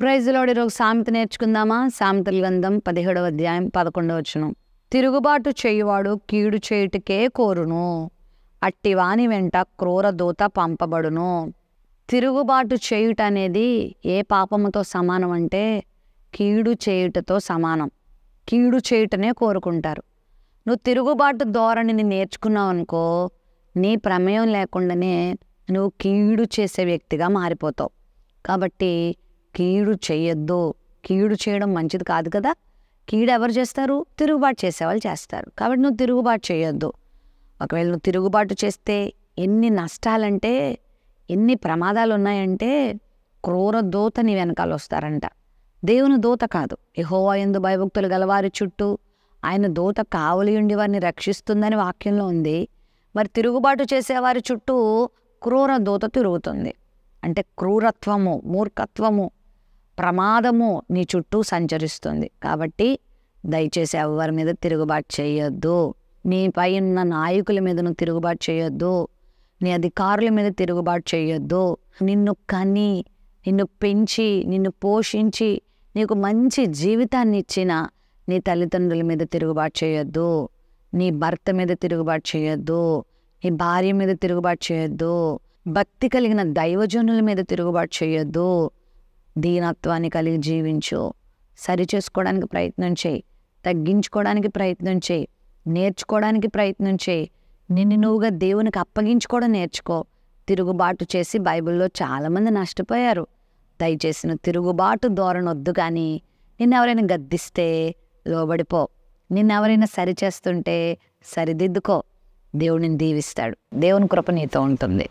Praise lord. ఈరోజు సామెత నేర్చుకుందామా? సామెతల గ్రంథం 17వ అధ్యాయం 11వ వచనం. తిరుగుబాటు చేయువాడు కీడు చేయుటకే కోరును, అట్టివాని వెంట క్రూర దూత పంపబడును. తిరుగుబాటు చేయుట అనేది ఏ పాపముతో సమానం అంటే కీడు చేయుటతో సమానం. కీడు చేయుటనే కోరుకుంటారు. నువ్వు తిరుగుబాటు ధోరణిని నేర్చుకున్నావు అనుకో, నీ ప్రమేయం లేకుండానే నువ్వు కీడు చేసే వ్యక్తిగా మారిపోతావు. కాబట్టి కీడు చేయొద్దు. కీడు చేయడం మంచిది కాదు కదా. కీడు ఎవరు చేస్తారు? తిరుగుబాటు చేసేవాళ్ళు చేస్తారు. కాబట్టి నువ్వు తిరుగుబాటు చేయొద్దు. ఒకవేళ నువ్వు తిరుగుబాటు చేస్తే ఎన్ని నష్టాలంటే, ఎన్ని ప్రమాదాలు ఉన్నాయంటే, క్రూర దూత నీ వెనకాల వస్తారంట. దేవుని దూత కాదు, యెహోవా యందు భయభక్తులు గలవారి చుట్టూ ఆయన దూత కావలి ఉండి వారిని రక్షిస్తుందని వాక్యంలో ఉంది. మరి తిరుగుబాటు చేసేవారి చుట్టూ క్రూర దూత తిరుగుతుంది. అంటే క్రూరత్వము, మూర్ఖత్వము, ప్రమాదము నీ చుట్టూ సంచరిస్తుంది. కాబట్టి దయచేసి ఎవరి మీద తిరుగుబాటు చేయొద్దు. నీ పై ఉన్న నాయకుల మీద నువ్వు తిరుగుబాటు చేయొద్దు. నీ అధికారుల మీద తిరుగుబాటు చేయొద్దు. నిన్ను కని, నిన్ను పెంచి, నిన్ను పోషించి, నీకు మంచి జీవితాన్ని ఇచ్చిన నీ తల్లిదండ్రుల మీద తిరుగుబాటు చేయొద్దు. నీ భర్త మీద తిరుగుబాటు చేయొద్దు. నీ భార్య మీద తిరుగుబాటు చేయొద్దు. భక్తి కలిగిన దైవజనుల మీద తిరుగుబాటు చేయొద్దు. దీనత్వాన్ని కలిగి జీవించు. సరి చేసుకోవడానికి ప్రయత్నం చేయి. తగ్గించుకోవడానికి ప్రయత్నం చేయి. నేర్చుకోవడానికి ప్రయత్నం చేయి. నిన్ను నువ్వుగా దేవునికి అప్పగించుకోవడం నేర్చుకో. తిరుగుబాటు చేసి బైబిల్లో చాలామంది నష్టపోయారు. దయచేసి నువ్వు తిరుగుబాటు ధోరణి వద్దు. కానీ నిన్నెవరైనా గద్దిస్తే లోబడిపో. నిన్నెవరైనా సరిచేస్తుంటే సరిదిద్దుకో. దేవుడిని దీవిస్తాడు. దేవుని కృప నీతో ఉంటుంది.